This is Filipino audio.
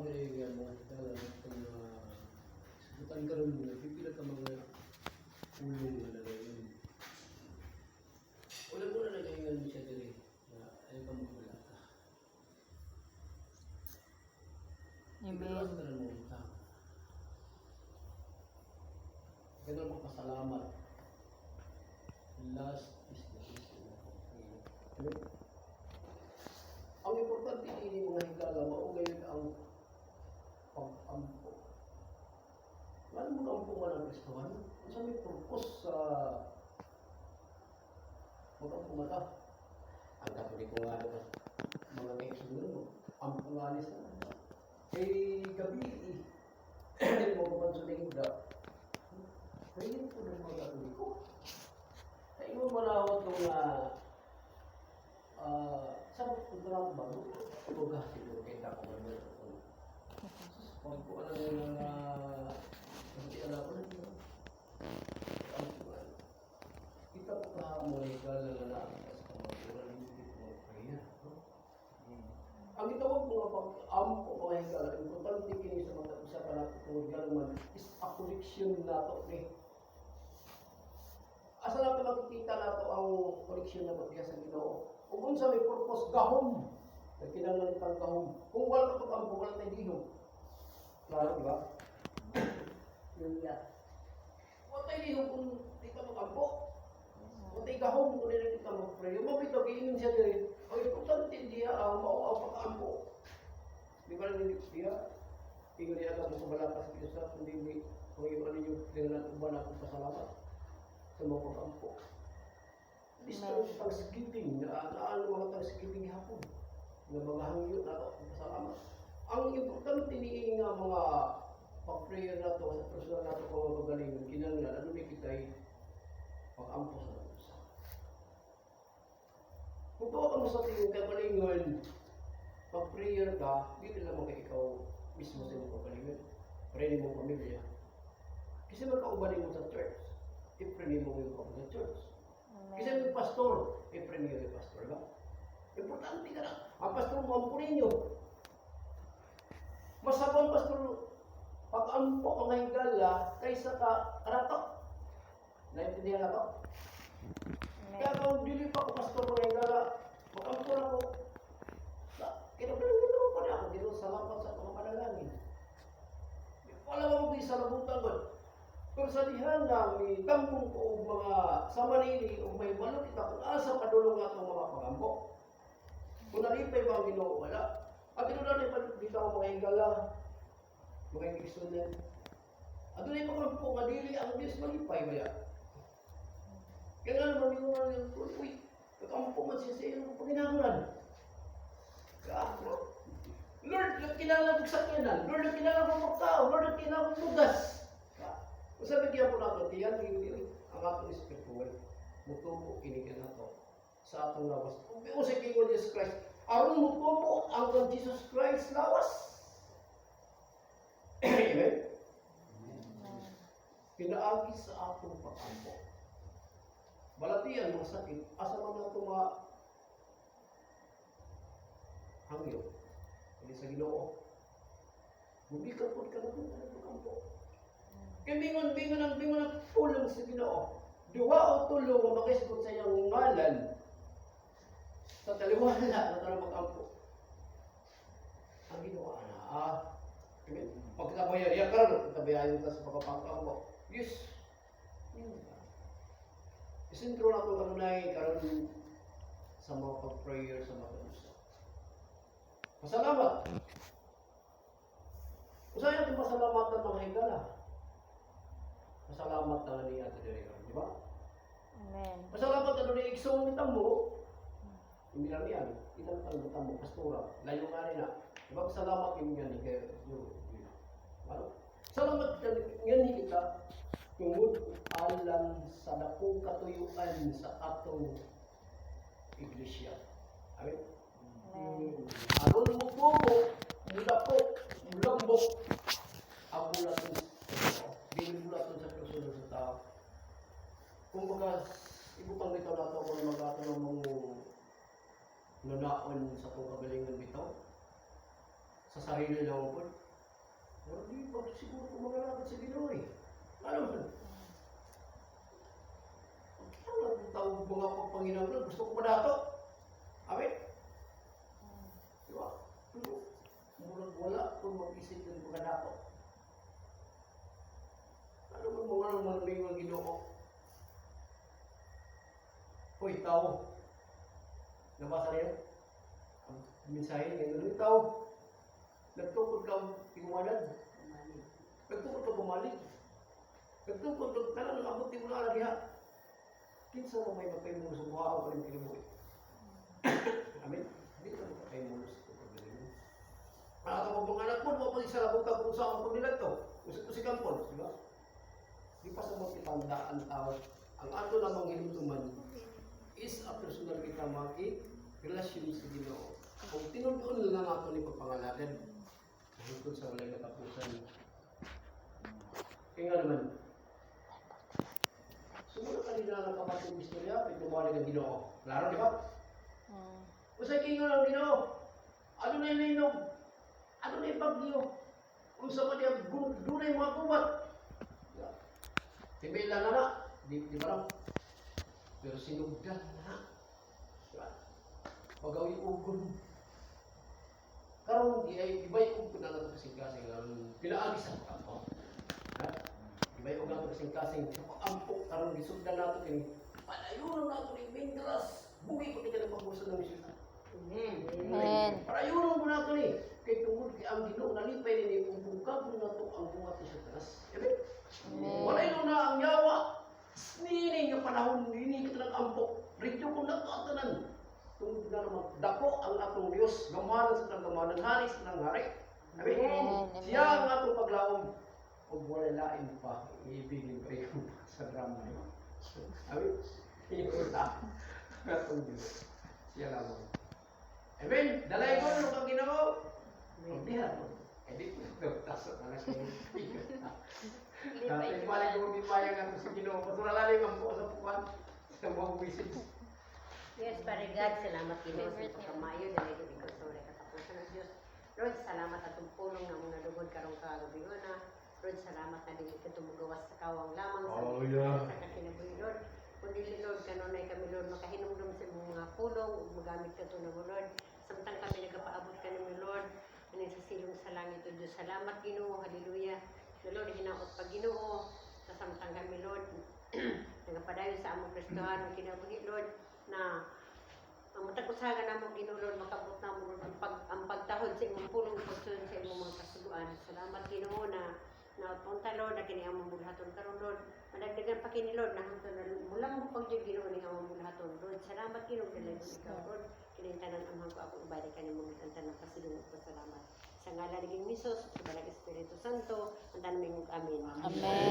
pinagyan mo kita lang kung sagutan ka rin muna, pipila ka mga ulong na nalayon. Wala mo na nagayon siya diri na ayaw ka magwala ka. Ipinawas ka na mo kita. Ganun magpasalamat. Last is the best. Ang importante ini mga higala, maugay ang pag-ampo. Ano mga ampo nga ng Kristohan? Isa may purpose sa mag-ampo mata. Ang katuloy ko nga naman, mga kaisunan, ampo nga nisa. Eh, gabi, hindi mo kapanso na higla. Ngayon po ng mga katuloy ko. Sa imo malawat nung sabot ko na bago. Ito ka, siguro kayo na ako naman. Huwag ko alam yung hindi alam ko na dito. Kita ko ka mo ikaw na lalaki kasi kamagpuran hindi ko magpahina. Ang itawag mga pag-ampo mga higala, importante kini sa mga usapan natin kung higala is a connection na ito. Asa natin makikita na ito ang connection na ito sa Ginoo? Kung sa may purpose, gahom. Nagkinangan itang gahom. Kung wala ka pag-ampo, wala tayo dihom. Klaro, di ba? Yun nga. Wala tayo dihom kung di ka mag-ampo. Wala tayo gahom kung di ka mag-pray. Yung mabito, giinin siya din. Ang importante diya, mauaw pag-ampo. Di ba lang diya? Tingnan niya ka sa balakas sa Diyos at hindi kung yung ano yung kailangan uban akong pasalamat sa mga pag-ampo. Distance thanksgiving, naano mga thanksgiving hapon. Na mga hangyo na ito, pasalamat. Ang importante ni nga mga pag-prayer na ito, sa personal na ito kung magaling, kinanglan, ano ni kita ay pag-ampo sa Diyos. Kung tuwa ka mo sa tingin kagalingon, pag-prayer ka, hindi naman ka ikaw mismo sa iyong kagalingon. Pray mo pamilya. Kasi magkaubanin mo sa church. I-pray mo yung pamilya sa church. Kasi yung pastor, i-pray mo yung pastor ba? Importante ka na. Ang pastor mo, ampunin nyo. Masabang pastor, pag-ampo ang mahigala kaysa ka karatok. Naintindihan na to? Kaya kung dili pa ako pastor mo mahigala, pag-ampo na ko. Kinabalagin pa na ako. Dito salamat sa mga panalangin. Wala mo mag-isa na buntang ko. Kung sa dihan na may tampong ko o mga samanini o may balot kita kung asa padulong nga itong mga pagampo. Kung nalipay ba ang Ginoo, wala. At ito na rin dito ako mga higala, mga higisunan. At doon ay pagampo nga dili ang Diyos malipay ba yan? Kaya nga naman yung mga uy, pagampo man siya sa iyong paginagulan. Lord, kinala mo sakyanan. Lord, kinala mo magtao. Lord, kinala mo bugas. Kung sabi kaya po natin, tiyan, ang atong spiritual, mutubo, kinikin na ito sa atong lawas. Kung sa King of Jesus Christ, aron mutubo ang Lord Jesus Christ lawas. Amen? Pinaagi sa atong pag-ampo. Balatian, mga sakit, asa man na itong hangyo. Hindi sa Ginoo. Bumikal po ka na ito, pag-ampo. Kaya bingon ang pulong sa Ginoo. Duwa o tulong ang makisgot sa iyang ngalan. Sa taliwala na tarong mag-ampo. Ang Ginoo na, pagkatabayan, iya ka rin, pagkatabayan ka sa pagkapangkampo. Yes. Isintro na ito kanunay karon sa mga pag-prayer sa mga usap. Pasalamat. Usaya itong pasalamatan mga higala. Masalamat na niya sa direkan, di ba? Amen. Masalamat na niya iksong ni Tambo. Hindi lang yan. Itang Tambo, Tambo, Pastora. Layo nga rin na. Di ba? Masalamat yung yan. Salamat nga ni kita tungod alam sa dakong katuyuan sa atong iglesia. Amen? Aron mo po, mudako, mulambok, ang bulatan binibulatan sa personal sa tao. Kung baga, ibutang bitaw na ito kung mag-ato ng mga nanaon sa itong kagalingan bitaw. sa sarili lang po. Pero di pa siguro kumangalakad sa Ginoo eh. Alam mo, kaya lang kung tawag mga pagpanginaw gusto ko pa dato. Amen? Di ba? Pero, murag wala kung mag-isip ng mga dato. Ano ba mga nang maraming mga Ginoo? Hoy, tao. Nabasa niyo? Ang mensahe ngayon, ikaw. Nagtukod ka tingumanan. Nagtukod ka bumalik. Nagtukod ka tanan ng abot mo na diha. Kinsa mo may mapay mo sa buha o kaling kinibuhi. Amen. Hindi ka mapay mo sa pagdilin. Ako mga anak mo pa isa labog ka kung saan ko nila to. Gusto si Kampon, di ba? Di pa sa mga itandaan tao. Ang ato namang hinuntuman is a personal kita maki-relasyon sa Ginoo. Kung tinudon lang nato ni pagpangalagan, hangtod sa walay katapusan. Kaya nga naman, sumunod ka nila ng kapatid istorya, may tumawag ng Ginoo. Klaro, di ba? Usay kayo ng Ginoo. Ano na yung linog? Ano na yung bagyo? Kung sa mga dunay mga kubat. Timbay lang na, di ba lang? Pero sinugdan na. Diba? Pagawi ugon. Karong iba'y ugon na nato kasing-kasing. Pilaagi sa pagkampo. Iba'y ugon nato kasing-kasing. Sa pagkampo, karong gisugdan nato kini. Palayunan nato ni Mingras. Bugi ko tingnan ang pagbusa ng misyon. Amen. Palayunan mo nato ni. Kay tungod kay ang Ginoo nalipay ni pagbuka mo nato ang buhat ni Satanas. Amen. Walay na ang yawa. Nini nga panahon, nini kita nag-ampok. Rito kung nagkatanan. Tungod na naman, dako ang atong Diyos. Gamanan sa gamanan, hari sa nang hari. Amen. Siya ang atong paglaom. Huwag wala lain pa, iibigin pa yung sa drama. Amen. Iuta. Atong Diyos. Siya lamang. Amen. Dalay ko, ano kang Ginoo? Magdihan mo. Edit mo. Tasot na siya. Dati balik ko di payag ako sa Ginoo. Pasuralalay ang po sa puwan. Sa mga message. Yes, Padre God, salamat Ginoo sa pagkamayo na ito ikaw sa wala katapusan ng Diyos. Lord, salamat at tulong ng mga lugod karong kagabi na. Lord, salamat na din ito tumugawas sa kawang lamang sa kakinabuhi, Lord. Kundi Lord, kanunay kami Lord, makahinumdum sa mga pulong, magamit ka ito na mo Lord. Samtang kami nagpaabot ka namin Lord, na sa silong sa langit o Diyos. Salamat Ginoo, hallelujah. Lord, hinaot pag Ginoo, sasamtang kami Lord, nagapadayon sa among Kristohan, ang kinabuhi Lord, na ang matag-usagan namong Ginoo Lord, makabot na mo Lord, ang pagtahod sa imong pulong, pagsunod sa imong mga kasuguan. Salamat Ginoo na punta Lord, na kini among bulahaton karon Lord, madagdagan pa kini Lord, na hangtod na mulang mo pag Ginoo ni among bulahaton Lord. Salamat Ginoo, dalagon ikaw Lord, kinintanan amang ko ako ubalik ka ni mong itantan ng pasilong at pasalamat. Sa ngalan ni King Jesus, sa Balang Espiritu Santo, ang tanaming amin. Amen.